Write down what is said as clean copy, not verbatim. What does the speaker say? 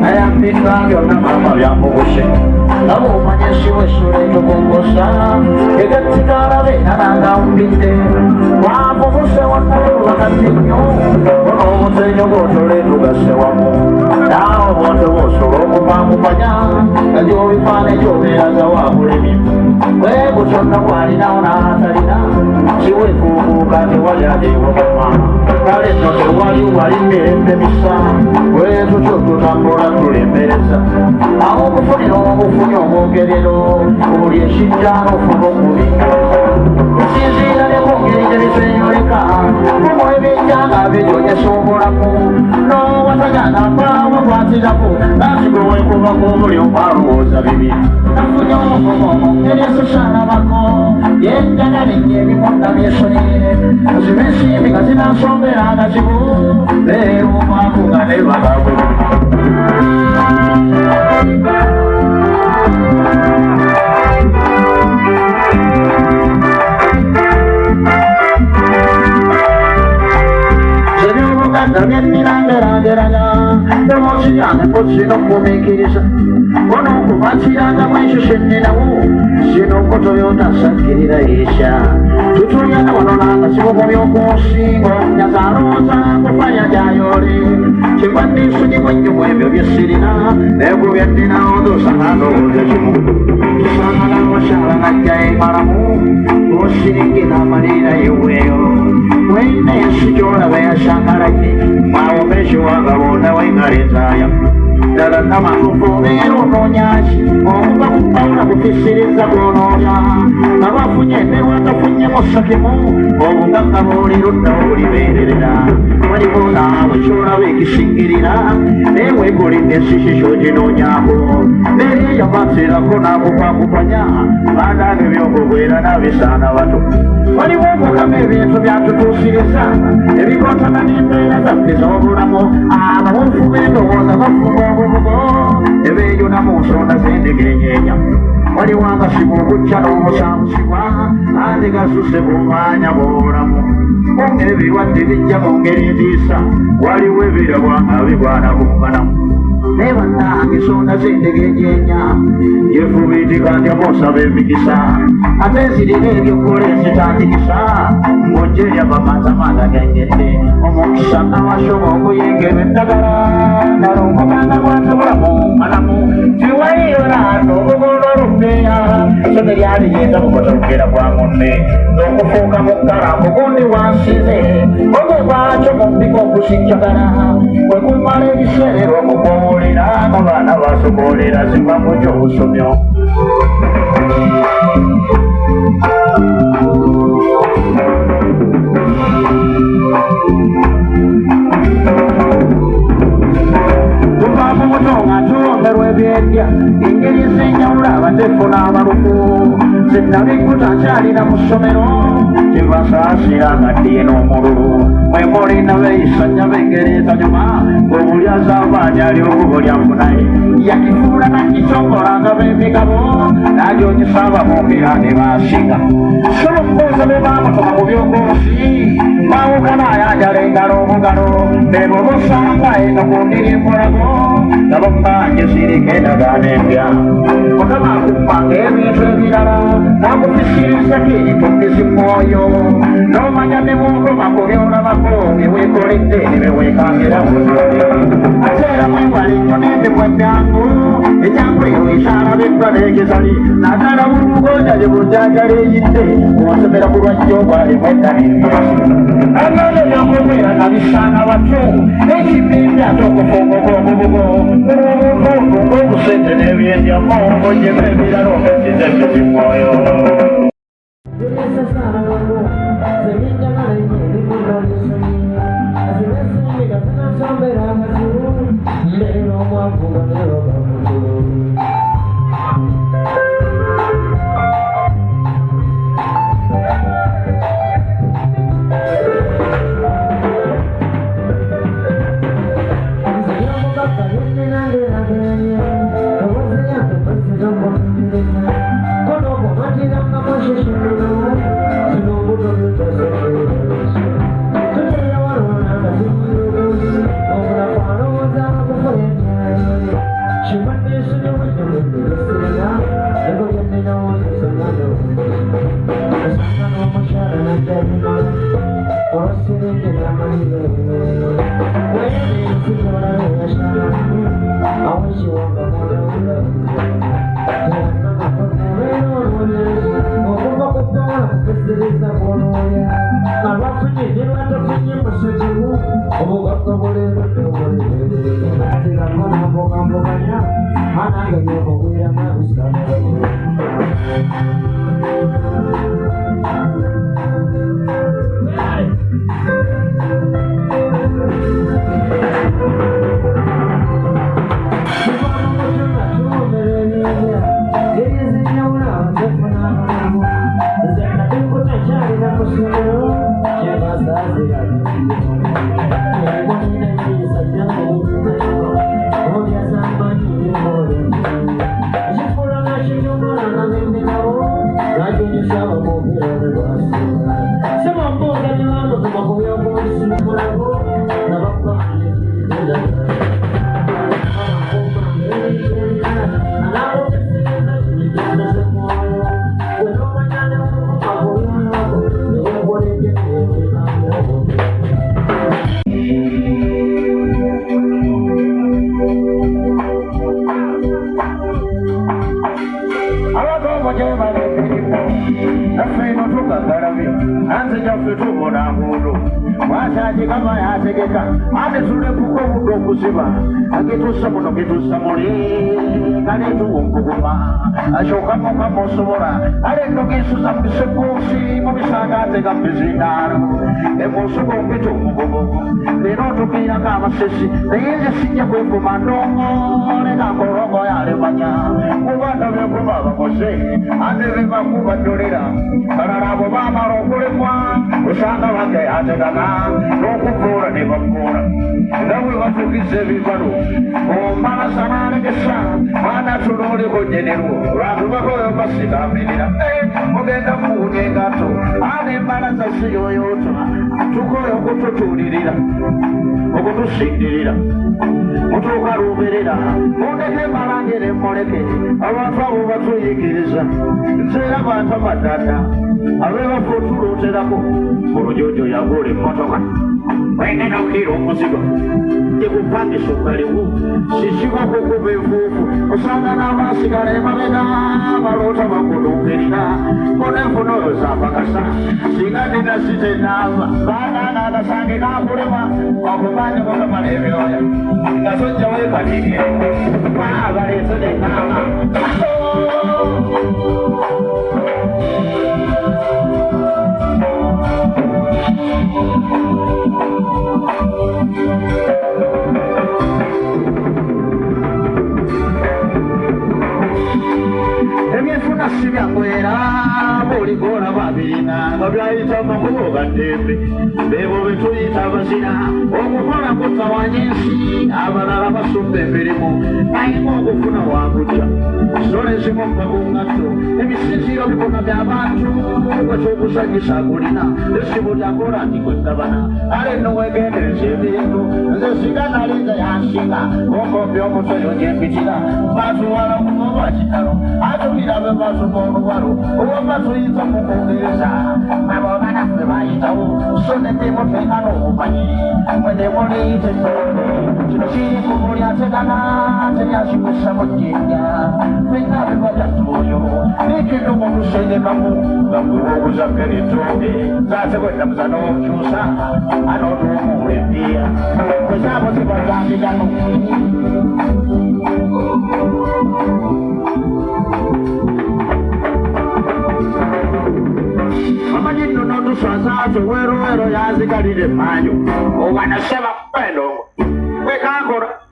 ayambika byonna mama byamubuse nabo omanyesi w'essula etugongosa egattikalabe nalanga mbidde wamubuse wannalulakati nnyo onomusenyo gwotole tugase wamu naawe bwonte bwosobola okupangupanya egyobifaana egyobeeraza wabulemi bwebwo kyonna bwalinawo n'atalina kiwekuukuuka tewali ajeewokoma kale nno tewali wali mirembe misa bwezo kyo tutambula tulembereza awo okufunira obufunyi omwogerero buli ekijjana ofuna okubingereza kusinziira ne ku ngeri gye bisenyoleka kumu ebijjanga biryonyesa obulamu n'owatagana mpaawo kwatiraku nasigwe wekuvako buli okwalowooza bibi nafunye omuvumo mu ngeri ezisanabako yenjagala ennyo ebimunda byesonyiire ziba ensimbi nga zinansongera agazibu leero omwaku nga nebagagwe ebyobuganda byennirangerageranya emoziyane kozino kumikiriza ono okubakiranga mweso senninawo sino kotoyota sakirira esha tutulyana wano nangasibuko byokunsingo nyazalooza kufanya jayoli kibwandifunyibwa ennyo ebyo byesirina nekubyeddinawo dosangalooza kimu kisangala wasyala najja emalamu osiringina amalira yeweyo weyina ensi gyolaba yasangalanye mwawomeso wagabonda waingalezaya ddala namanuko obeera onoonyaki omuva kupawula kufisiriza gwonoonya nga bafunye newagafunyemu sakimu obugagga booliro ddawo bulibeererera waliwo naawe kyolaba ekisingirira neweegulidde ensisisho ginoonyako neeyo baseerako nakupakupanya bandaage byokubwera nabisaana bato waliwo okugamba ebintu byatutuusiriza ebikontana n'embeera zaffe z'obulamu abawonfu b'endowooza bafuba obubugo ebeeyuna mu nsonda z'endegeeyeenya waliwo agasiba okujja n'omusaamusibwa ate gasuse bumwanya bw'obulamu ongeri ebirwadde bijja mu ngeri entiisa waliwo ebirabwa nga bigwana bunganamu naye bannange ensonda z'endegeeyeenya gyefubiitika ntya bw'osaba emikisa ate zirina ebyokola ezitandikisa ng'ogyerya bamatamanda genjedde omukisa nawasoba okuyingirwa eddagala ddala omuganda gwasobolamu malamu tiwayiyonaato obugola olufeeya so teryaliyinza mukotokera bwa munne n'okufuuka mu kkala mugundi wansize ogwe gwakyo mu mpika okusikyagala bwe kumala ebiseera okukubuulira abaana basoboolera ziva mu gy'obusomyo tuvaamu muto nga tuwongerwa ebyendya engeri ez'enjawulo abatefu n'abaluku zinabikuta nkyalina mu ssomero kyebasaasira nga ddiye n'omululu mwe mulina beeyisanya b'engeri ezanyuma ng'obuli az'amaanyi alyokubulya munaye yakifuula nakitongolanga b'emigabo n'agyonyesa abamwogera ne baasinga solomubuuza be baamutuma mu byogonsi baawukana ayanjala engalo obugalo bebo bosanga eno ku ndiri embulago nabo mbanje zirika endagaano empya mukama akumpanga ebintu ebirala n'akufisirizako ebitumbisi mwoyo n'omanya ne bwogoma ku byolabako byeweekoledde ne byeweekangira buzole ate era mwewale nnyo n'endibwa ennyangu ennyangu eyo ekyalabiddwa n'egezali naddala bulubugoja gye bujjanjala eyidde bw'osomera ku lwajjo bwalimu eddaliri agaano byokubwera nga bisaana bato n'ekibimbi ate okufunguka obubugo olw'obuvungu ng'obusente n'ebyenjamu ng'ogyemu ebirala okesiza ebizimwoyo Wero yazikalile manyo, wanasema pendo, wekakora.